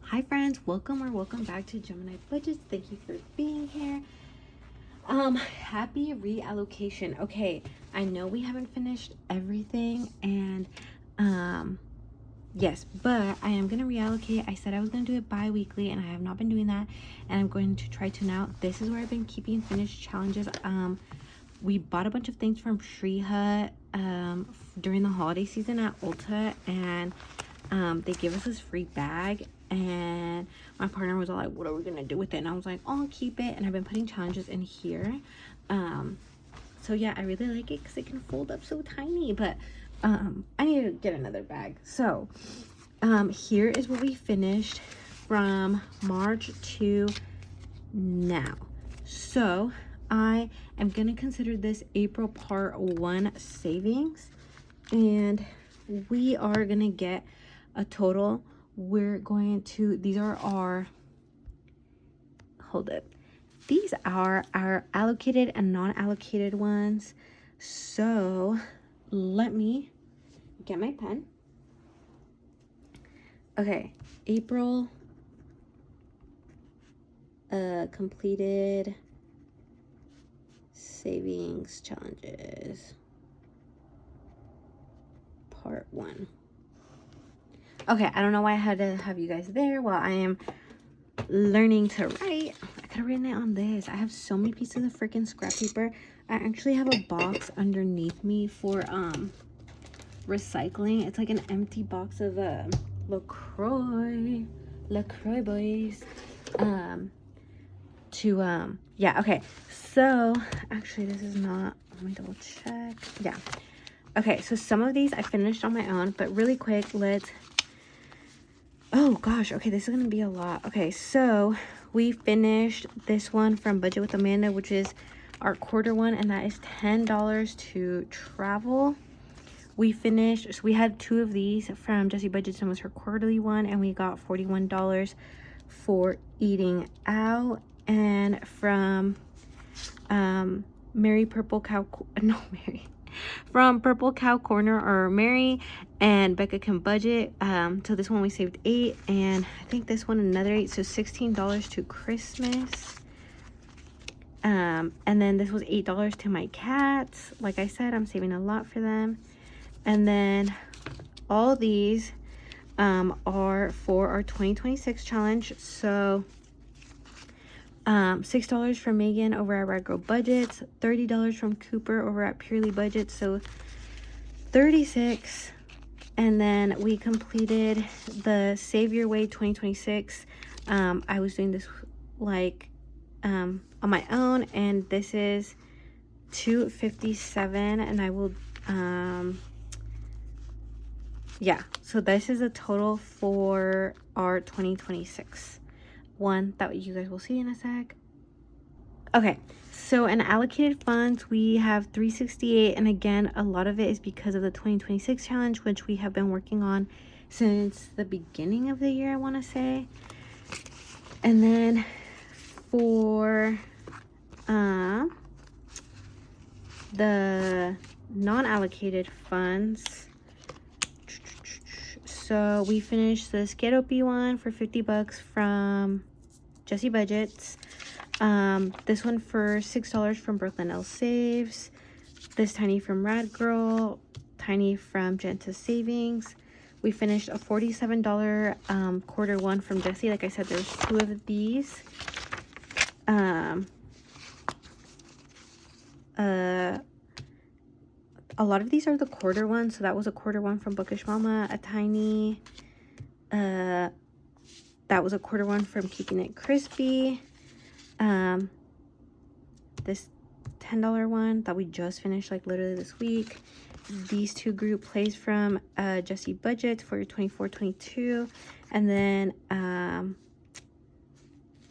Hi friends, welcome back to Gemini Budgets. Thank you for being here. Happy reallocation. Okay, I know we haven't finished everything, and yes, but I am gonna reallocate. I said I was gonna do it bi-weekly, and I have not been doing that, and I'm going to try to now. This is where I've been keeping finished challenges. We bought a bunch of things from Hiiii during the holiday season at Ulta, and they gave us this free bag, and my partner was all like, what are we gonna do with it? And I was like, oh, I'll keep it. And I've been putting challenges in here. So yeah, I really like it because it can fold up so tiny, but I need to get another bag. So here is what we finished from March to now. So I am gonna consider this April part 1 savings, and we are gonna get a total. We're going to, these are our, hold it, these are our allocated and non-allocated ones. So let me get my pen. Okay, April completed savings challenges part 1. Okay, I don't know why I had to have you guys there while I am learning to write. I could have written it on this. I have so many pieces of freaking scrap paper. I actually have a box underneath me for recycling. It's like an empty box of LaCroix boys. Yeah, okay. So actually this is not, let me double check. Yeah. Okay, so some of these I finished on my own, but really quick, let's, oh gosh, okay, this is gonna be a lot. Okay, so we finished this one from Budget with Amanda, which is our quarter one, and that is $10 to travel. We finished, so we had 2 of these from Jessie Budgets, and was her quarterly one, and we got $41 for eating out. And from Mary Purple Cow, no, Mary, from Purple Cow Corner, or Mary and Becca Can Budget. So this one we saved 8, and I think this one another 8, so $16 to Christmas. And then this was $8 to my cats. Like I said, I'm saving a lot for them. And then all these are for our 2026 challenge. So $6 from Megan over at Rad Girl Budgets, $30 from Cooper over at Purely Budget, so $36. And then we completed the Save Your Way 2026. I was doing this like on my own, and this is $257, and I will yeah, so this is a total for our 2026 one that you guys will see in a sec. Okay, so in allocated funds we have $368, and again, a lot of it is because of the 2026 challenge, which we have been working on since the beginning of the year, I want to say. And then for the non-allocated funds, so we finished the Skidopi one for $50 from Jessie Budgets. This one for $6 from Brooklyn L Saves. This tiny from Rad Girl, tiny from Genta Savings. We finished a $47 quarter one from Jessie. Like I said, there's 2 of these. A lot of these are the quarter ones. So that was a quarter one from Bookish Mama, a tiny. That was a quarter one from Keeping It Crispy. This $10 one that we just finished like literally this week. These 2 group plays from Jessie Budget for your 24-22, and then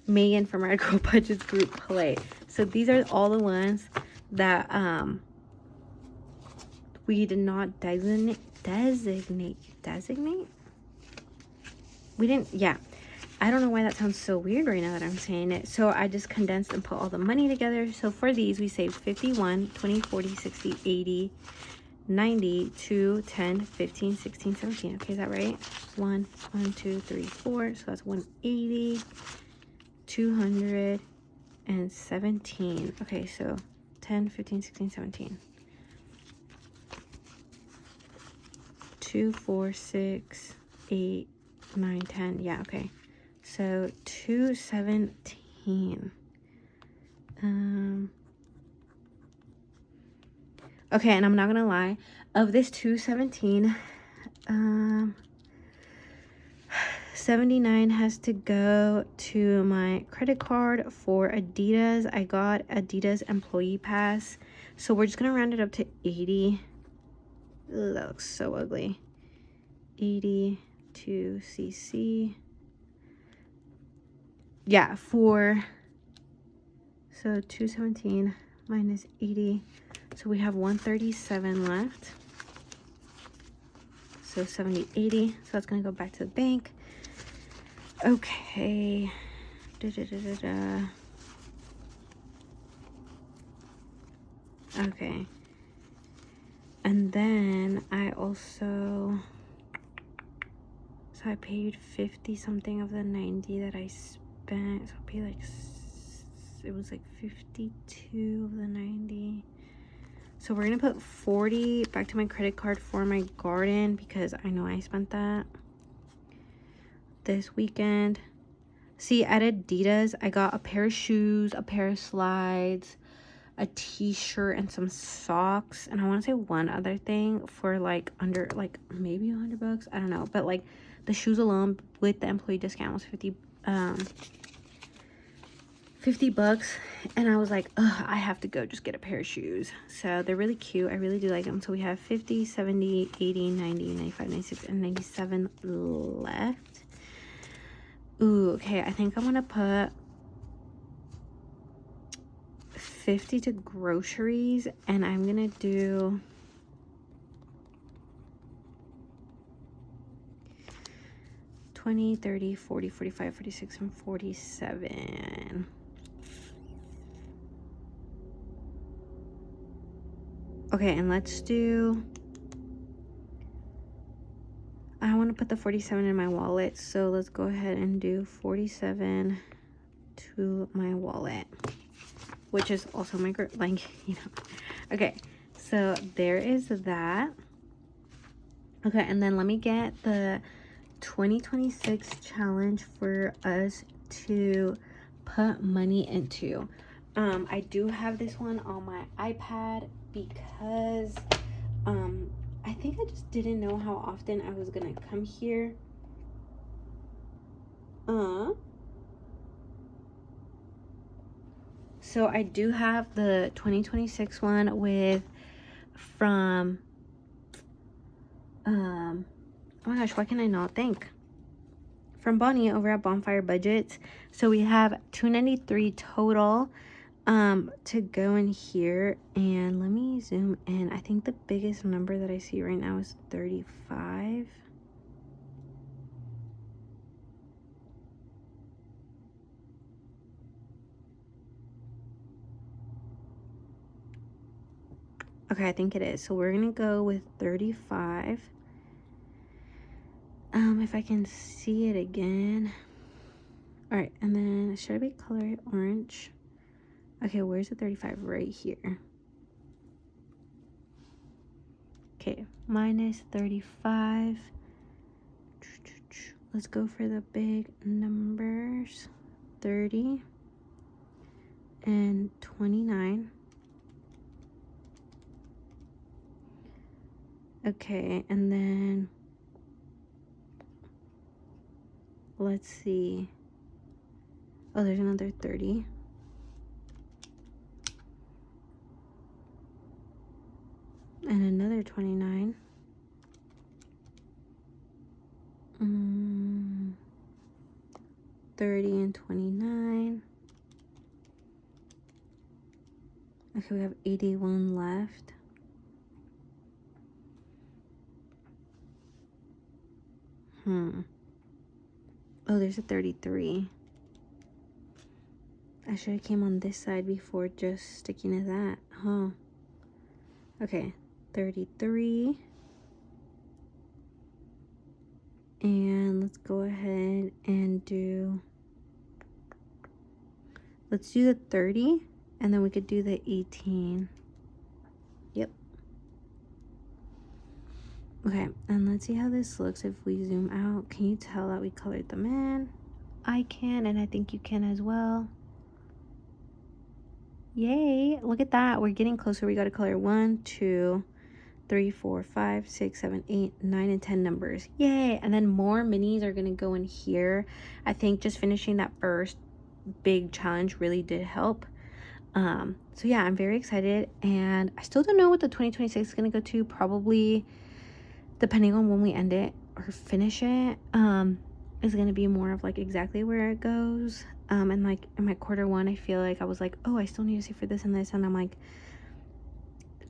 Megan from Rad Girl Budget's group play. So these are all the ones that we did not designate. We didn't, yeah. I don't know why that sounds so weird right now that I'm saying it. So I just condensed and put all the money together. So for these, we saved 51, 20, 40, 60, 80, 90, 2, 10, 15, 16, 17. Okay, is that right? 1, 2, 3, 4. So that's 180, 217. Okay, so 10, 15, 16, 17. 2, 4, 6, 8, 9, 10. Yeah, okay. So 217. Okay, and I'm not gonna lie, of this 217, 79 has to go to my credit card for Adidas. I got Adidas employee pass, so we're just gonna round it up to 80. Ugh, that looks so ugly. 80 to CC. Yeah, so 217 minus 80, so we have 137 left. So 70, 80, so that's gonna go back to the bank. Okay. Okay. And then I also, so I paid 50 something of the 90 that I spent. So I paid like, it was like 52 of the 90. So we're gonna put 40 back to my credit card for my garden because I know I spent that this weekend. See, at Adidas, I got a pair of shoes, a pair of slides, a t-shirt, and some socks. And I want to say one other thing for like under, like maybe $100. I don't know. But like the shoes alone with the employee discount was 50 bucks. And I was like, ugh, I have to go just get a pair of shoes. So they're really cute. I really do like them. So we have 50, 70, 80, 90, 95, 96, and 97 left. Ooh, okay, I think I'm gonna put 50 to groceries, and I'm gonna do 20, 30, 40, 45, 46, and 47. Okay, and let's do, I want to put the 47 in my wallet, so let's go ahead and do 47 to my wallet, which is also my group, like, you know. Okay, so there is that. Okay, and then let me get the 2026 challenge for us to put money into. I do have this one on my iPad because I think I just didn't know how often I was gonna come here. So I do have the 2026 one with from oh my gosh, why can I not think? From Bonnie over at Bonfire Budgets. So we have $293 total to go in here, and let me zoom in. I think the biggest number that I see right now is 35. Okay, I think it is. So we're gonna go with 35. If I can see it again. All right, and then should I be colored orange? Okay, where's the 35? Right here. Okay, minus 35. Let's go for the big numbers. 30 and 29. Okay, and then let's see. Oh, there's another 30. And another 29. 30 and 29. Okay, we have 81 left. Oh, there's a 33. I should have came on this side before just sticking to that, huh? Okay, 33. And let's go ahead and let's do the 30, and then we could do the 18. Yep. Okay, and let's see how this looks if we zoom out. Can you tell that we colored them in? I can, and I think you can as well. Yay, look at that. We're getting closer. We got to color 1, 2, 3, 4, 5, 6, 7, 8, 9, and 10 numbers. Yay. And then more minis are going to go in here. I think just finishing that first big challenge really did help. So yeah, I'm very excited, and I still don't know what the 2026 is going to go to. Probably, depending on when we end it or finish it, is going to be more of like exactly where it goes. And like in my quarter one, I feel like I was like, oh, I still need to save for this and this, and I'm like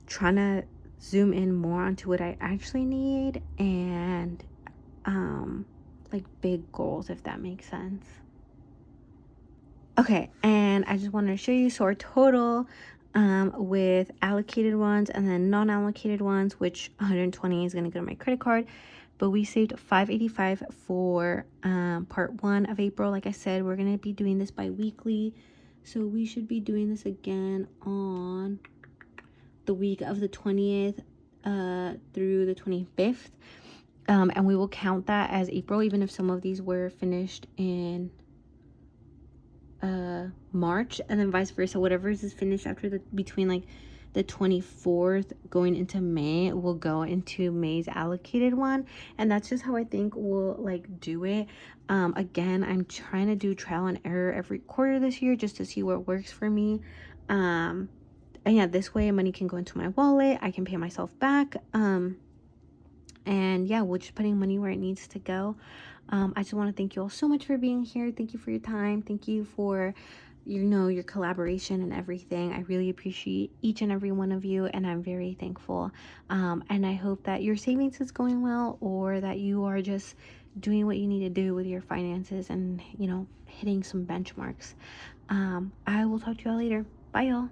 trying to zoom in more onto what I actually need, and like big goals, if that makes sense. Okay, and I just wanted to show you, so our total with allocated ones and then non-allocated ones, which 120 is going to go to my credit card, but we saved $585 for part 1 of April. Like I said, we're going to be doing this bi-weekly, so we should be doing this again on the week of the 20th through the 25th, and we will count that as April, even if some of these were finished in March, and then vice versa. Whatever is finished after between like the 24th going into May will go into May's allocated one, and that's just how I think we'll like do it. Again, I'm trying to do trial and error every quarter this year just to see what works for me. And yeah, this way money can go into my wallet, I can pay myself back, and yeah, we're just putting money where it needs to go. I just want to thank you all so much for being here. Thank you for your time. Thank you for, your collaboration and everything. I really appreciate each and every one of you, and I'm very thankful. And I hope that your savings is going well, or that you are just doing what you need to do with your finances and, hitting some benchmarks. I will talk to y'all later. Bye, y'all.